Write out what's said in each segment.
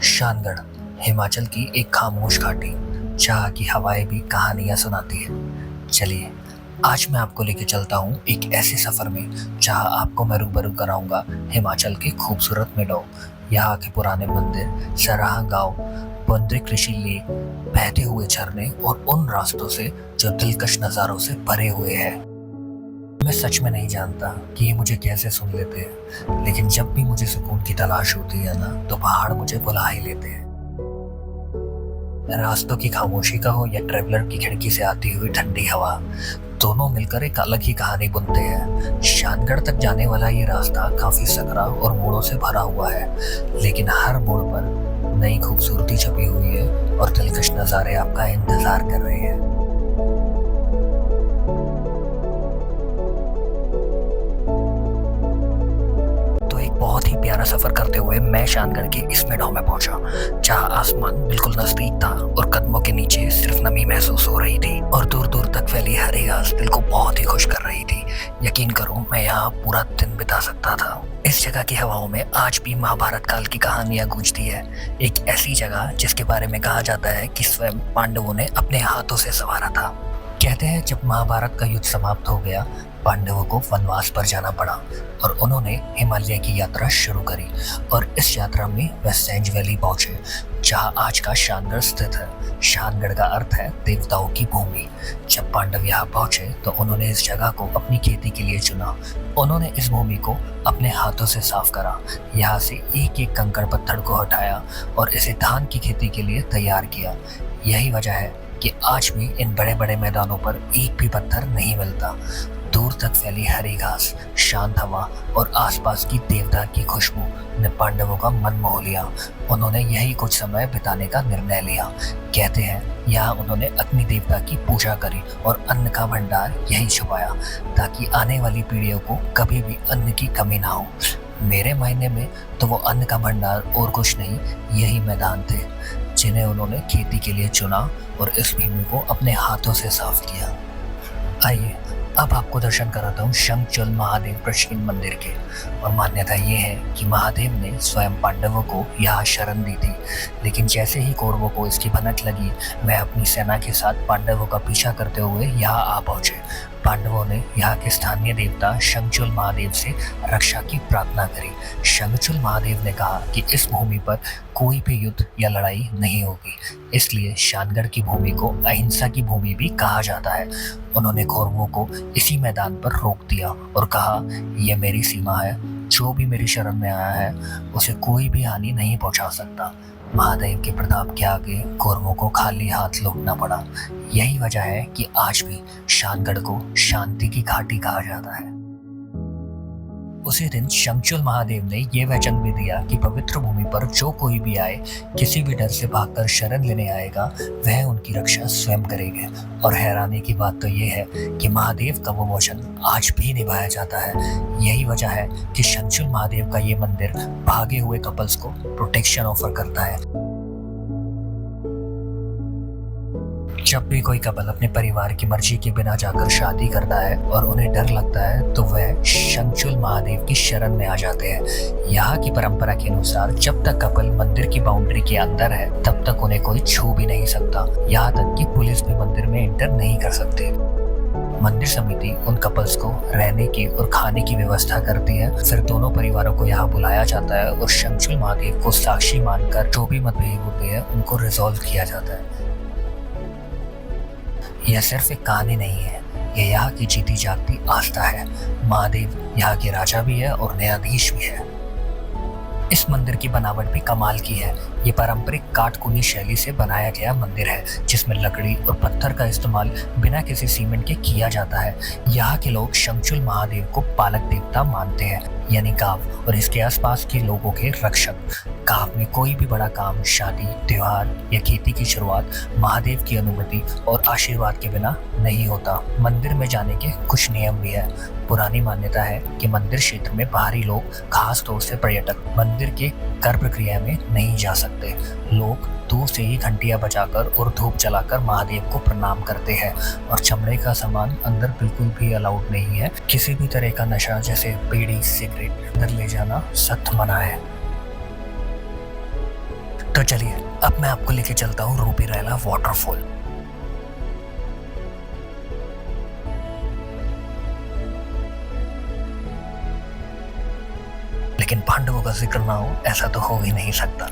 शानगढ़ हिमाचल की एक खामोश घाटी जहाँ की हवाएं भी कहानियां सुनाती है। चलिए आज मैं आपको लेके चलता हूँ एक ऐसे सफर में जहाँ आपको मैं रूबरू कराऊंगा हिमाचल के खूबसूरत मेड़ों, यहाँ के पुराने मंदिर, सराहा गांव, पुनरिक कृषि लेक, बहते हुए झरने और उन रास्तों से जो दिलकश नज़ारों से भरे हुए हैं। मैं सच में नहीं जानता कि ये मुझे कैसे सुन लेते हैं, लेकिन जब भी मुझे सुकून की तलाश होती है ना, तो पहाड़ मुझे बुला ही लेते हैं। रास्तों की खामोशी का हो या ट्रेवलर की खिड़की से आती हुई ठंडी हवा, दोनों मिलकर एक अलग ही कहानी बुनते हैं। शानगढ़ तक जाने वाला ये रास्ता काफी सकरा और मोड़ों से भरा हुआ है, लेकिन हर मोड़ पर नई खूबसूरती छपी हुई है और दिलकश नज़ारे आपका इंतजार कर रहे हैं। बहुत ही प्यारा सफर करते हुए मैं शानगढ़ के इस मेड़ों में पहुंचा, जहां आसमान बिल्कुल नजदीक था और कदमों के नीचे सिर्फ नमी महसूस हो रही थी और दूर दूर तक फैली हरी घास दिल को बहुत ही खुश कर रही थी। यकीन करो, मैं यहाँ पूरा दिन बिता सकता था। इस जगह की हवाओं में आज भी महाभारत काल की कहानियां गूंजती है। एक ऐसी जगह जिसके बारे में कहा जाता है कि स्वयं पांडवों ने अपने हाथों से संवारा था। कहते हैं जब महाभारत का युद्ध समाप्त हो गया, पांडवों को वनवास पर जाना पड़ा और उन्होंने हिमालय की यात्रा शुरू करी और इस यात्रा में वे सेंज वैली पहुंचे, जहां आज का शानगढ़ स्थित है। शानगढ़ का अर्थ है देवताओं की भूमि। जब पांडव यहाँ पहुंचे तो उन्होंने इस जगह को अपनी खेती के लिए चुना। उन्होंने इस भूमि को अपने हाथों से साफ करा, यहाँ से एक एक कंकड़ पत्थर को हटाया और इसे धान की खेती के लिए तैयार किया। यही वजह है कि आज भी इन बड़े बड़े मैदानों पर एक भी पत्थर नहीं मिलता। दूर तक फैली हरी घास, शांत हवा और आसपास की देवदार की खुशबू ने पांडवों का मन मोह लिया। उन्होंने यही कुछ समय बिताने का निर्णय लिया। कहते हैं यहाँ उन्होंने अग्नि देवता की पूजा करी और अन्न का भंडार यही छुपाया, ताकि आने वाली पीढ़ियों को कभी भी अन्न की कमी ना हो। मेरे मायने में तो वो अन्न का भंडार और कुछ नहीं, यही मैदान थे जिन्हें उन्होंने खेती के लिए चुना और इस भूमि को अपने हाथों से साफ किया। आइए अब आपको दर्शन कराता हूँ शंखचूल महादेव प्राचीन मंदिर के। और मान्यता ये है कि महादेव ने स्वयं पांडवों को यहाँ शरण दी थी, लेकिन जैसे ही कौरवों को इसकी भनक लगी, वह अपनी सेना के साथ पांडवों का पीछा करते हुए यहाँ आ पहुंचे। पांडवों ने यहाँ के स्थानीय देवता शंखचूल महादेव से रक्षा की प्रार्थना करी। शंखचूल महादेव ने कहा कि इस भूमि पर कोई भी युद्ध या लड़ाई नहीं होगी, इसलिए शानगढ़ की भूमि को अहिंसा की भूमि भी कहा जाता है। उन्होंने कौरवों को इसी मैदान पर रोक दिया और कहा, यह मेरी सीमा है, जो भी मेरी शरण में आया है उसे कोई भी हानि नहीं पहुंचा सकता। महादेव के प्रताप के आगे कौरवों को खाली हाथ लौटना पड़ा। यही वजह है कि आज भी शानगढ़ को शांति की घाटी कहा जाता है। उसी दिन शंखचूल महादेव ने यह वचन भी दिया कि पवित्र भूमि पर जो कोई भी आए, किसी भी डर से भागकर शरण लेने आएगा, वह उनकी रक्षा स्वयं करेंगे। और हैरानी की बात तो यह है कि महादेव का वो वचन आज भी निभाया जाता है। यही वजह है कि शंखचूल महादेव का ये मंदिर भागे हुए कपल्स को प्रोटेक्शन ऑफर करता है। जब भी कोई कपल अपने परिवार की मर्जी के बिना जाकर शादी करता है और उन्हें डर लगता है, तो वह शंखचूल महादेव की शरण में आ जाते हैं। यहाँ की परंपरा के अनुसार जब तक कपल मंदिर की बाउंड्री के अंदर है, तब तक उन्हें कोई छू भी नहीं सकता। यहाँ तक कि पुलिस भी मंदिर में एंटर नहीं कर सकती। मंदिर समिति उन कपल्स को रहने की और खाने की व्यवस्था करती है। फिर दोनों परिवारों को यहाँ बुलाया जाता है और शंखचूल महादेव को साक्षी मानकर जो भी मतभेद होते हैं उनको रिजॉल्व किया जाता है। यह सिर्फ एक कहानी नहीं है, यह यहाँ की जीती जागती आस्था है। महादेव यहाँ के राजा भी है और न्यायाधीश भी है। इस मंदिर की बनावट भी कमाल की है। ये पारंपरिक काटकुनी शैली से बनाया गया मंदिर है, जिसमें लकड़ी और पत्थर का इस्तेमाल बिना किसी सीमेंट के किया जाता है। यहाँ के लोग शंखचूल महादेव को पालक देवता मानते हैं, यानी गांव और इसके आसपास के लोगों के रक्षक। गांव में कोई भी बड़ा काम, शादी, त्योहार या खेती की शुरुआत महादेव की अनुमति और आशीर्वाद के बिना नहीं होता। मंदिर में जाने के कुछ नियम भी है। पुरानी मान्यता है कि मंदिर क्षेत्र में बाहरी लोग, खास तौर से पर्यटक, मंदिर के कर प्रक्रिया में नहीं जा सकते। लोग दूर से ही घंटियां बजाकर और धूप जलाकर महादेव को प्रणाम करते हैं और चमड़े का सामान अंदर बिल्कुल भी अलाउड नहीं है। किसी भी तरह का नशा जैसे बीड़ी, सिगरेट अंदर ले जाना सख्त मना है। तो चलिए अब मैं आपको लेके चलता हूँ रूपी रैला वाटरफॉल। लेकिन पांडवों का जिक्र ना हो ऐसा तो हो ही नहीं सकता।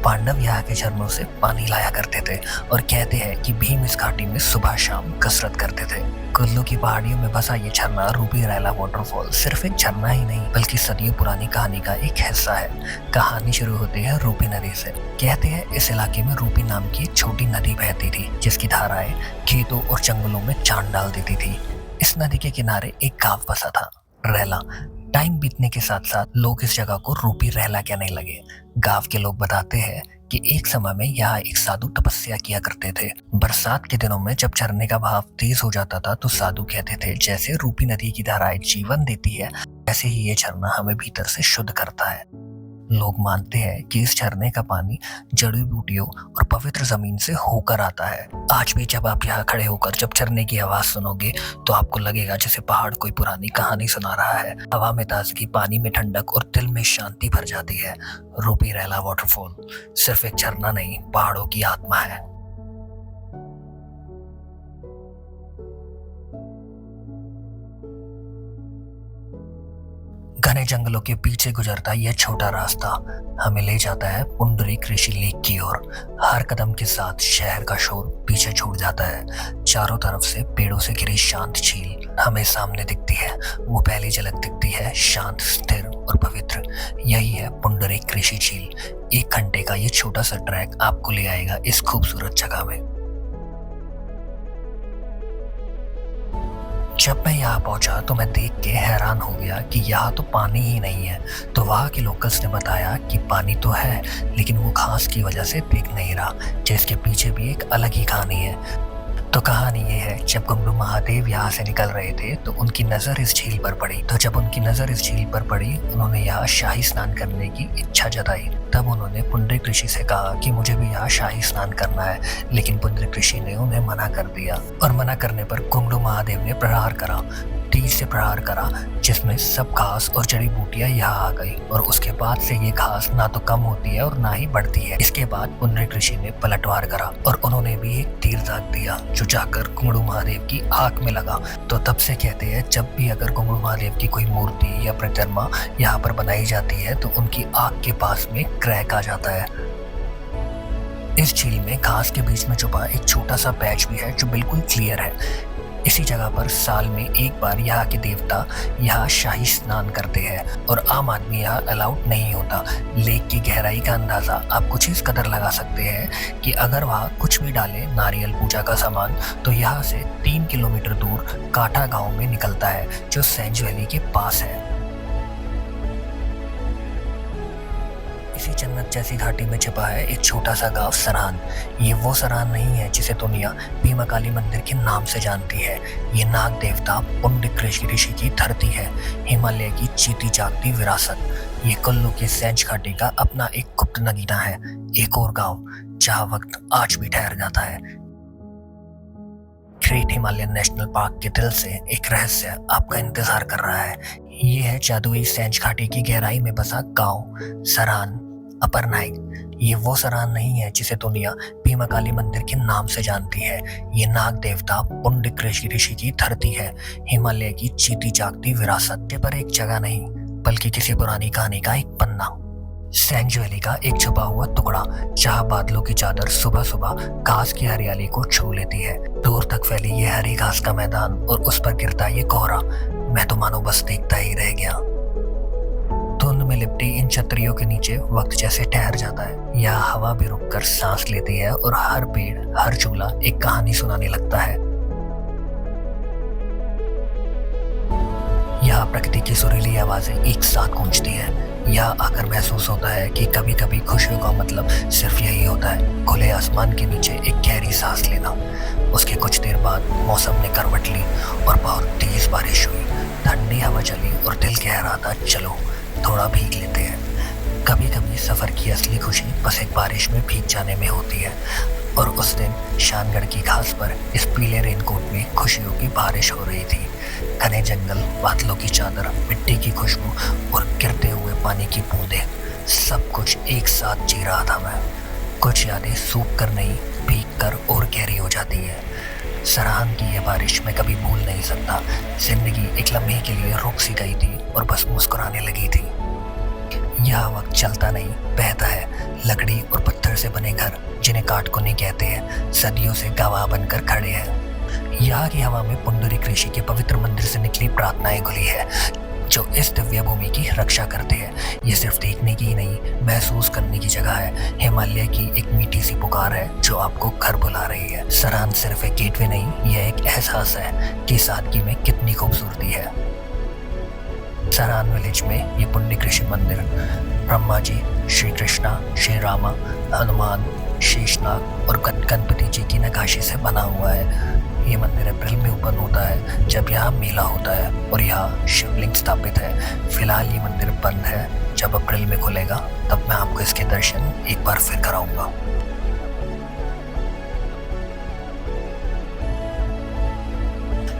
पांडव यहाँ के झरनों से पानी लाया करते थे और कहते हैं कि भीम इस घाटी में सुबह शाम कसरत करते थे। कुल्लू की पहाड़ियों में बसा ये झरना रूपी रैला वाटरफॉल सिर्फ एक झरना ही नहीं बल्कि सदियों पुरानी कहानी का एक हिस्सा है। कहानी शुरू होती है रूपी नदी से। कहते हैं इस इलाके में रूपी नाम की एक छोटी नदी बहती थी जिसकी धाराएं खेतों और जंगलों में जान डाल देती थी। इस नदी के किनारे एक गांव बसा था, रैला। टाइम बीतने के साथ साथ लोग इस जगह को रूपी रैला कहने लगे। गांव के लोग बताते हैं कि एक समय में यहाँ एक साधु तपस्या किया करते थे। बरसात के दिनों में जब झरने का बहाव तेज हो जाता था तो साधु कहते थे जैसे रूपी नदी की धाराएं जीवन देती है ऐसे ही ये झरना हमें भीतर से शुद्ध करता है। लोग मानते हैं कि इस झरने का पानी जड़ी बूटियों और पवित्र जमीन से होकर आता है। आज भी जब आप यहाँ खड़े होकर जब झरने की आवाज सुनोगे तो आपको लगेगा जैसे पहाड़ कोई पुरानी कहानी सुना रहा है। हवा में ताजगी, पानी में ठंडक और दिल में शांति भर जाती है। रूपी रैला वाटरफॉल सिर्फ एक झरना नहीं, पहाड़ों की आत्मा है। घने जंगलों के पीछे गुजरता यह छोटा रास्ता हमें ले जाता है पुंडरीक ऋषि लेक की ओर। हर कदम के साथ शहर का शोर पीछे छूट जाता है। चारों तरफ से पेड़ों से घिरी शांत झील हमें सामने दिखती है। वो पहली झलक दिखती है शांत, स्थिर और पवित्र। यही है पुंडरीक ऋषि झील। 1 घंटे का ये छोटा सा ट्रैक आपको ले आएगा इस खूबसूरत जगह में। जब मैं यहाँ पहुंचा तो मैं देख के हैरान हो गया कि यहाँ तो पानी ही नहीं है। तो वहाँ के लोकल्स ने बताया कि पानी तो है लेकिन वो घास की वजह से दिख नहीं रहा, जिसके पीछे भी एक अलग ही कहानी है। तो कहानी ये है, जब गुंडू महादेव यहाँ से निकल रहे थे तो उनकी नज़र इस झील पर पड़ी। उन्होंने यहाँ शाही स्नान करने की इच्छा जताई। तब उन्होंने पुंडरीक ऋषि से कहा कि मुझे भी यहाँ शाही स्नान करना है, लेकिन पुंडरीक ऋषि ने उन्हें मना कर दिया। और मना करने पर गुंडू महादेव ने प्रहार करा, तीर से प्रहार करा, जिसमें सब घास और जड़ी बूटियां यहाँ आ गई। और उसके बाद से ये घास ना तो कम होती है और ना ही बढ़ती है। इसके बाद पुंडरीक ऋषि ने पलटवार करा और उन्होंने भी एक तीर दाग दिया जो जाकर गुंडू महादेव की आंख में लगा। तो तब से कहते हैं जब भी अगर गुंडू महादेव की कोई मूर्ति या प्रतिमा यहाँ पर बनाई जाती है तो उनकी आंख के पास में क्रैक आ जाता है। इस झील में घास के बीच में छुपा एक छोटा सा पैच भी है जो बिल्कुल क्लियर है। इसी जगह पर साल में एक बार यहाँ के देवता यहाँ शाही स्नान करते हैं और आम आदमी यहाँ अलाउड नहीं होता। लेक की गहराई का अंदाजा आप कुछ इस कदर लगा सकते हैं कि अगर वहाँ कुछ भी डाले नारियल पूजा का सामान तो यहाँ से 3 किलोमीटर दूर काठा गांव में निकलता है जो सेंज वैली के पास है। इसी जन्नत जैसी घाटी में छिपा है एक छोटा सा गांव सरान। ये वो सरान नहीं है जिसे दुनिया भीमा काली मंदिर के नाम से जानती है। ये नाग देवता पुंडरीक ऋषि की धरती है, हिमालय की जीती जागती विरासत। ये कुल्लू की सेंज घाटी का अपना एक गुप्त नगीना है, एक और गांव जहाँ वक्त आज भी ठहर जाता है। ग्रेट हिमालयन नेशनल पार्क के दिल से एक रहस्य आपका इंतजार कर रहा है। ये है जादुई सेंज घाटी की गहराई में बसा गांव सरान अपर नाइक। ये वो सरान नहीं है जिसे दुनिया भीमा काली मंदिर के नाम से जानती है। ये नाग देवता पुंडरीक ऋषि की धरती है, हिमालय की जीती जागती विरासत। पर एक जगह नहीं बल्कि किसी पुरानी कहानी का एक पन्ना, सेंज वैली का एक छुपा हुआ टुकड़ा जहाँ बादलों की चादर सुबह सुबह घास की हरियाली को छू लेती है। दूर तक फैली ये हरी घास का मैदान और उस पर गिरता ये कोहरा, मैं तो मानो बस देखता ही रह गया। धुंध में लिपटी इन छतरियों के नीचे वक्त जैसे ठहर जाता है। यहाँ हवा भी रुककर सांस लेती है और हर पेड़ हर चूल्हा एक कहानी सुनाने लगता है। यहाँ प्रकृति की सुरीली आवाजें एक साथ गूंजती हैं। यहाँ आकर महसूस होता है कि कभी कभी खुशियों का मतलब सिर्फ यही होता है, खुले आसमान के नीचे एक गहरी सांस लेना। उसके कुछ देर बाद मौसम ने करवट ली और बहुत तेज बारिश हुई। ठंडी हवा चली और दिल कह रहा था चलो थोड़ा भीग लेते हैं। कभी कभी सफर की असली खुशी बस एक बारिश में भीग जाने में होती है। और उस दिन शानगढ़ की घास पर इस पीले रेनकोट में खुशियों की बारिश हो रही थी। घने जंगल, बादलों की चादर, मिट्टी की खुशबू और गिरते हुए पानी की बूंदें, सब कुछ एक साथ जी रहा था मैं। कुछ यादें सूख कर नहीं, भीग कर और गहरी हो जाती है। सरहान की यह बारिश मैं कभी भूल नहीं सकता। जिंदगी एक लम्हे के लिए रुक सी गई थी और बस मुस्कुराने लगी थी। यह वक्त चलता नहीं, बहता है। लकड़ी और पत्थर से बने घर, जिन्हें काटकुनी कहते हैं, सदियों से गवाह बनकर खड़े हैं। यहाँ की हवा में पुंडरीक ऋषि के पवित्र मंदिर से निकली प्रार्थनाएं घुली है, जो इस दिव्य भूमि की रक्षा करते हैं। ये सिर्फ देखने की ही नहीं, महसूस करने की जगह है। हिमालय की एक मीठी सी पुकार है जो आपको घर बुला रही है। सरहान सिर्फ एक गेटवे नहीं, यह एक एहसास है कि सादगी में कितनी खूबसूरती है। सरहान विलेज में ये पुंडरीक ऋषि मंदिर ब्रह्मा जी, श्री कृष्णा, श्री रामा, हनुमान, शेषनाग और गणपति जी की नक्काशी से बना हुआ है। ये मंदिर अप्रैल में ओपन होता है, जब यहाँ मेला होता है और यहाँ शिवलिंग स्थापित है। फिलहाल ये मंदिर बंद है। जब अप्रैल में खुलेगा तब मैं आपको इसके दर्शन एक बार फिर कराऊंगा।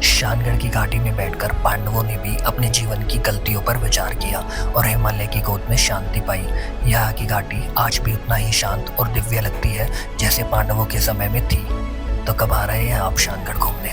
शानगढ़ की घाटी में बैठकर पांडवों ने भी अपने जीवन की गलतियों पर विचार किया और हिमालय की गोद में शांति पाई। यहाँ की घाटी आज भी उतना ही शांत और दिव्य लगती है जैसे पांडवों के समय में थी। तो कब आ रहे हैं आप शानगढ़ घूमने?